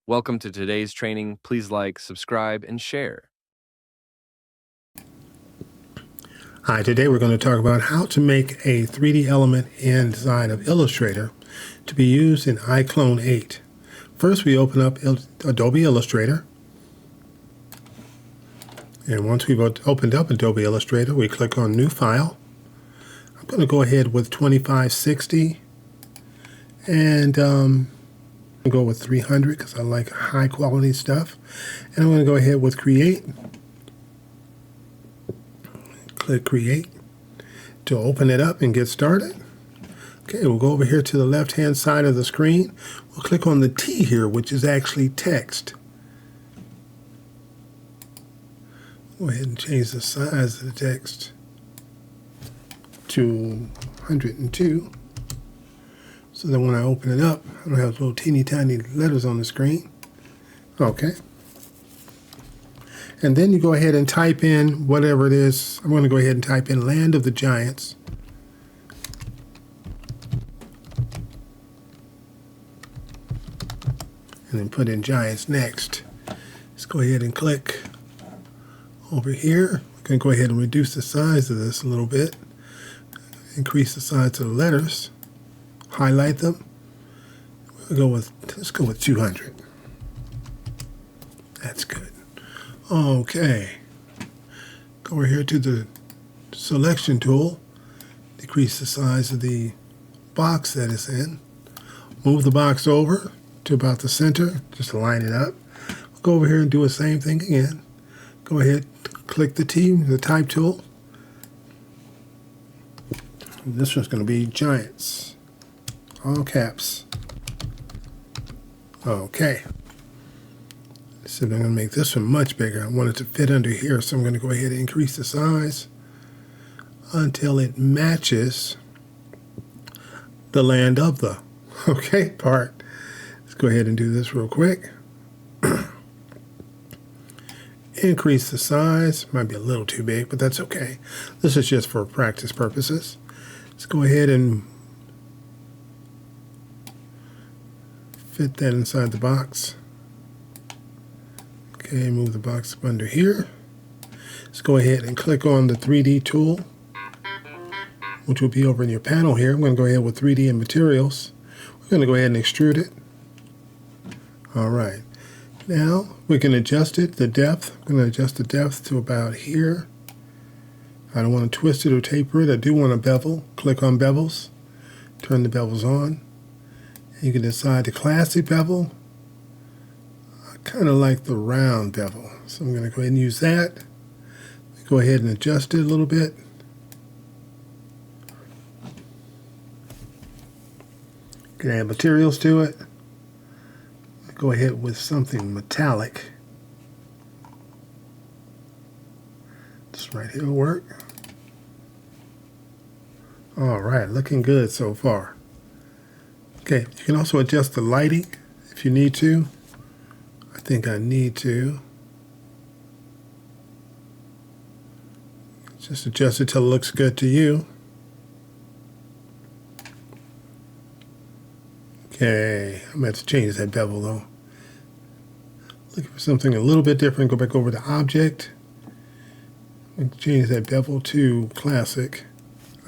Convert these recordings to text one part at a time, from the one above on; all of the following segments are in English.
Welcome to today's training. Please like, subscribe, and share. Hi, today we're going to talk about how to make a 3D element inside of Illustrator to be used in IClone 8. First, we open up Adobe Illustrator. And once we've opened up Adobe Illustrator, we click on New File. I'm going to go ahead with 2560 and go with 300 because I like high quality stuff. And I'm going to go ahead with Create. Click Create to open it up and get started. Okay, we'll go over here to the left-hand side of the screen. We'll click on the T here, which is actually text. Go ahead and change the size of the text to 102. So that when I open it up, I don't have little teeny tiny letters on the screen. Okay. And then you go ahead and type in whatever it is. I'm going to go ahead and type in Land of the Giants. And then put in Giants next. Let's go ahead and click over here. I'm going to go ahead and reduce the size of this a little bit. Increase the size of the letters. Highlight them. Let's go with 200. That's good. Okay. Go over here to the selection tool. Decrease the size of the box that it's in. Move the box over to about the center. Just line it up. Go over here and do the same thing again. Go ahead, click the type tool. This one's going to be Giants. All caps. Okay. So I'm going to make this one much bigger. I want it to fit under here, so I'm going to go ahead and increase the size until it matches the land of the part. Let's go ahead and do this real quick. Increase the size. Might be a little too big, but that's okay. This is just for practice purposes. Let's go ahead and fit that inside the box. Okay, move the box up under here. Let's go ahead and click on the 3D tool, which will be over in your panel here. I'm going to go ahead with 3D and materials. We're going to go ahead and extrude it. All right. Now we can adjust it, the depth. I'm going to adjust the depth to about here. I don't want to twist it or taper it. I do want to bevel. Click on bevels. Turn the bevels on. You can decide the classic bevel. I kind of like the round bevel, so I'm going to go ahead and use that. Go ahead and adjust it a little bit. You can add materials to it. Go ahead with something metallic. This right here will work. All right, looking good so far. Okay, you can also adjust the lighting if you need to. I think I need to. Just adjust it till it looks good to you. Okay, I'm going to have to change that bevel though. Looking for something a little bit different. Go back over to Object. And change that bevel to Classic.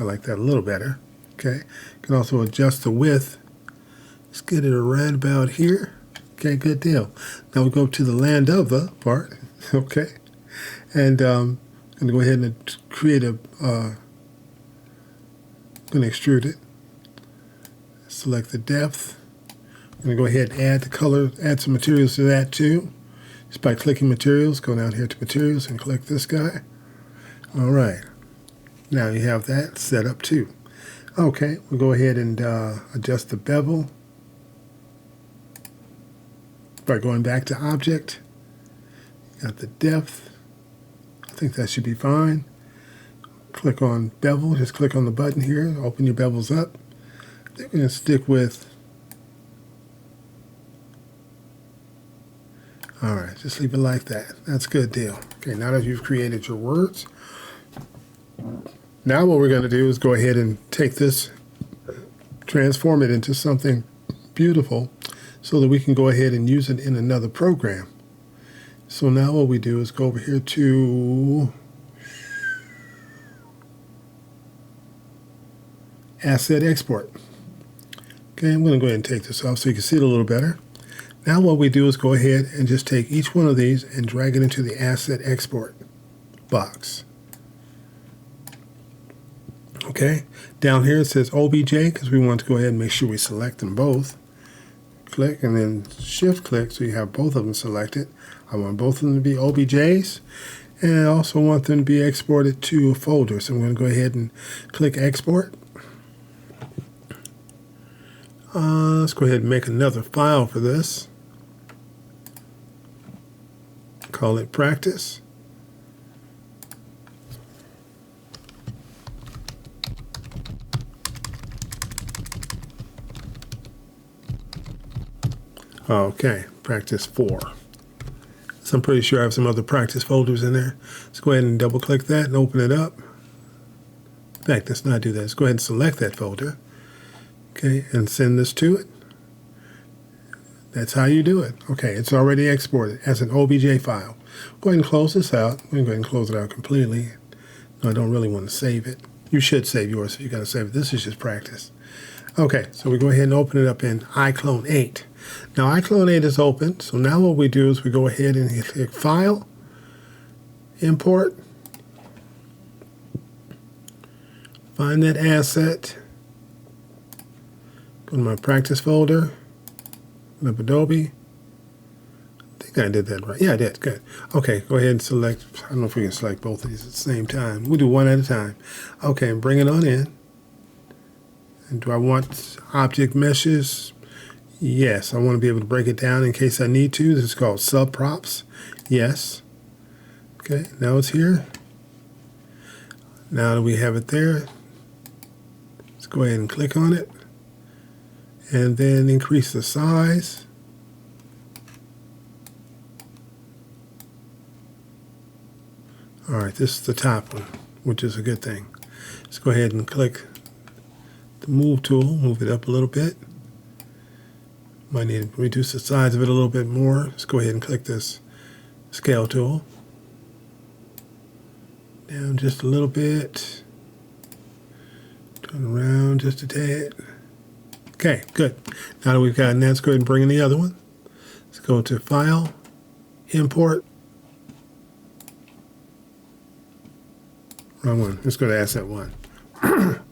I like that a little better. Okay, you can also adjust the width. Let's get it right about here. Okay, good deal. Now we'll go to the land of the part. Okay, and I'm going to go ahead and create I'm going to extrude it. Select the depth. I'm going to go ahead and add the color, add some materials to that too. Just by clicking materials, go down here to materials and click this guy. All right. Now you have that set up too. Okay, we'll go ahead and adjust the bevel by going back to Object. Got the depth. I think that should be fine. Click on bevel. Just click on the button here. Open your bevels up. They're going to stick with. All right, just leave it like that. That's a good deal. Okay, now that you've created your words, now what we're going to do is go ahead and take this, transform it into something beautiful. so that we can go ahead and use it in another program. So now what we do is go over here to Asset Export. Okay, I'm going to go ahead and take this off so you can see it a little better. Now what we do is go ahead and just take each one of these and drag it into the Asset Export box. Okay, down here it says OBJ because we want to go ahead and make sure we select them both. Click and then shift click so you have both of them selected. I want both of them to be OBJs, and I also want them to be exported to a folder. So I'm going to go ahead and click export. Let's go ahead and make another file for this. Call it practice. Okay, practice 4. So I'm pretty sure I have some other practice folders in there. Let's go ahead and double click that and open it up. In fact, let's not do that. Let's go ahead and select that folder. Okay, and send this to it. That's how you do it. Okay, it's already exported as an OBJ file. Go ahead and close this out. I'm going to go ahead and close it out completely. No, I don't really want to save it. You should save yours if you got to save it. This is just practice. Okay, so we go ahead and open it up in IClone 8. Now IClone 8 is open, so now what we do is we go ahead and click File, Import, find that asset, go to my practice folder, open up Adobe. I think I did that right. Yeah, I did. Good. Okay, go ahead and select. I don't know if we can select both of these at the same time. We'll do one at a time. Okay, and bring it on in. And do I want object meshes? Yes, I want to be able to break it down in case I need to. This is called subprops. Yes. Okay, now it's here. Now that we have it there, let's go ahead and click on it. And then increase the size. All right, this is the top one, which is a good thing. Let's go ahead and click the move tool, move it up a little bit. Might need to reduce the size of it a little bit more. Let's go ahead and click this scale tool. Down just a little bit. Turn around just a tad. Okay, good. Now that we've gotten that, let's go ahead and bring in the other one. Let's go to File, Import. Wrong one. Let's go to Asset 1.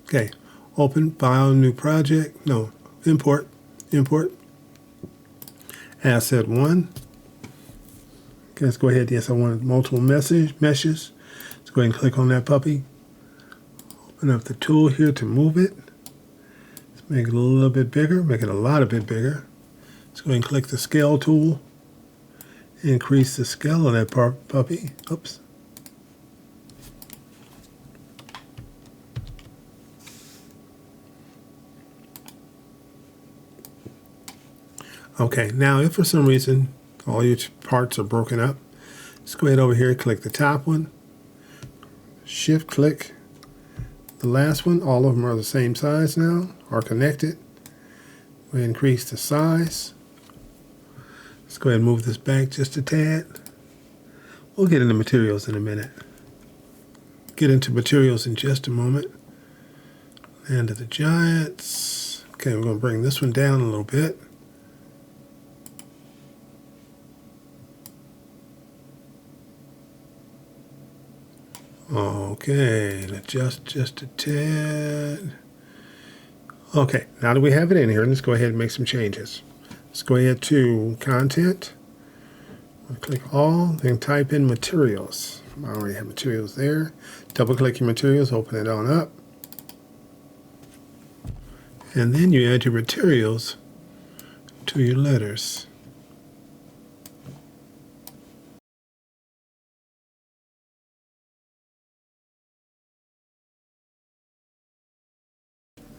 Okay, open, File, New Project. No, Import, Import. Asset 1. Okay, let's go ahead. Yes, I want multiple meshes. Let's go ahead and click on that puppy. Open up the tool here to move it. Let's make it a little bit bigger, make it a lot bit bigger. Let's go ahead and click the scale tool. Increase the scale of that puppy. Oops. Okay, now if for some reason all your parts are broken up, let's go ahead over here, click the top one, shift click the last one. All of them are the same size now, are connected. We increase the size. Let's go ahead and move this back just a tad. We'll get into materials in a minute. Get into materials in just a moment. Land of the Giants. Okay, we're going to bring this one down a little bit. Okay, adjust just a tad. Okay, now that we have it in here, let's go ahead and make some changes. Let's go ahead to Content. Click All, then type in Materials. I already have materials there. Double click your materials, open it on up. And then you add your materials to your letters.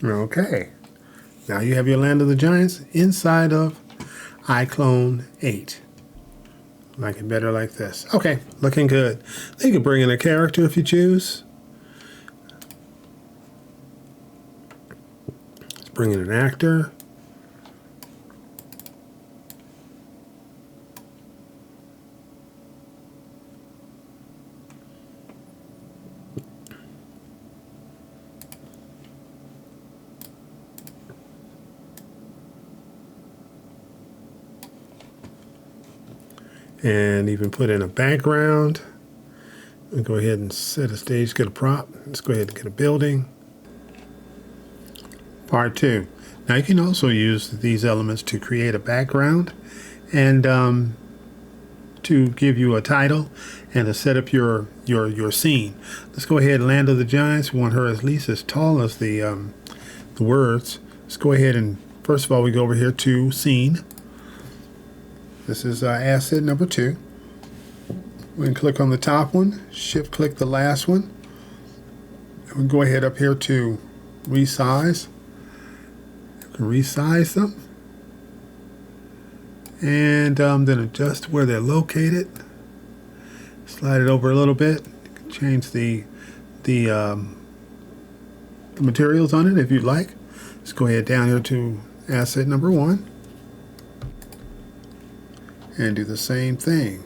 Okay, now you have your Land of the Giants inside of IClone 8. Like it better like this. Okay, looking good. You can bring in a character if you choose. Let's bring in an actor. and even put in a background. And go ahead and set a stage, get a prop. Let's go ahead and get a building. Part 2. Now you can also use these elements to create a background and to give you a title and to set up your scene. Let's go ahead and Land of the Giants. We want her at least as tall as the words. Let's go ahead and first of all we go over here to Scene. This is asset number 2. We can click on the top one, shift click the last one, and we can go ahead up here to Resize. You can resize them and then adjust where they're located. Slide it over a little bit. You can change the materials on it if you'd like. Let's go ahead down here to asset number 1 and do the same thing.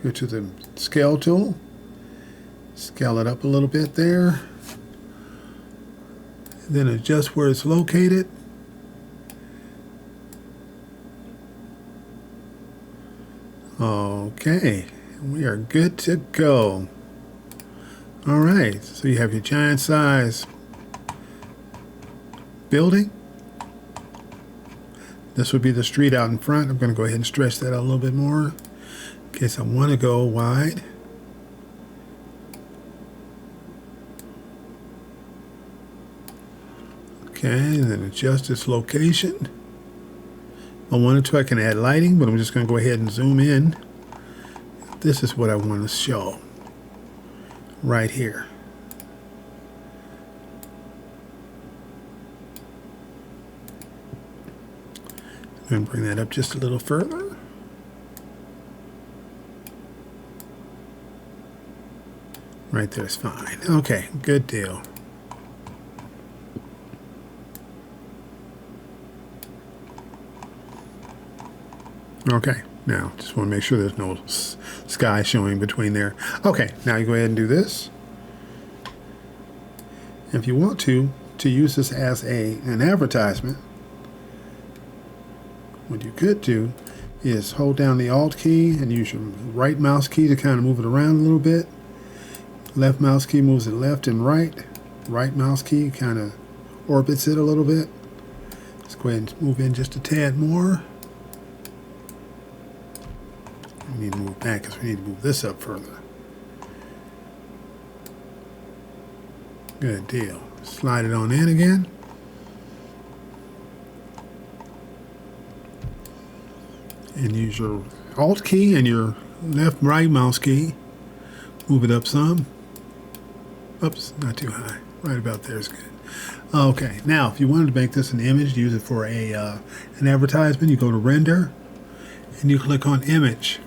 Go to the scale tool, scale it up a little bit there, and then adjust where it's located. Okay, we are good to go. All right, so you have your giant size building. This would be the street out in front. I'm going to go ahead and stretch that out a little bit more in case I want to go wide. Okay, and then adjust its location. If I wanted to, I can add lighting, but I'm just going to go ahead and zoom in. This is what I want to show right here. I'm going to bring that up just a little further. Right there's fine. Okay, good deal. Okay, now just want to make sure there's no sky showing between there. Okay, now you go ahead and do this. If you want to use this as an advertisement, what you could do is hold down the Alt key and use your right mouse key to kind of move it around a little bit. Left mouse key moves it left and right. Right mouse key kind of orbits it a little bit. Let's go ahead and move in just a tad more. We need to move back because we need to move this up further. Good deal. Slide it on in again. And use your Alt key and your left right mouse key. Move it up some. Oops, not too high. Right about there is good. Okay, now if you wanted to make this an image, use it for an advertisement, you go to Render and you click on Image.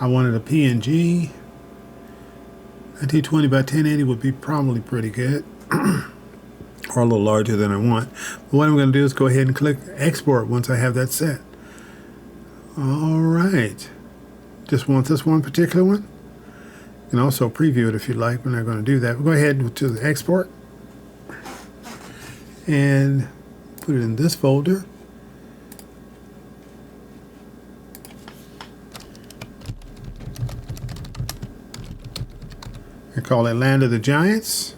I wanted a PNG. 1920 by 1080 would be probably pretty good. Or a little larger than I want. But what I'm going to do is go ahead and click Export once I have that set. All right. Just want this one particular one. You can also preview it if you like. We're not going to do that. We'll go ahead to the Export and put it in this folder. I call it Land of the Giants.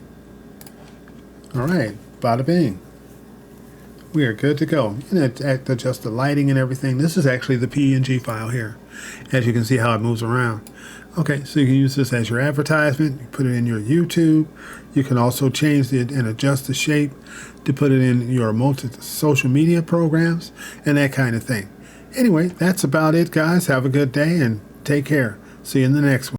All right, bada bing. We are good to go. You can adjust the lighting and everything. This is actually the PNG file here. As you can see how it moves around. Okay, so you can use this as your advertisement. You put it in your YouTube. You can also change it and adjust the shape to put it in your social media programs and that kind of thing. Anyway, that's about it, guys. Have a good day and take care. See you in the next one.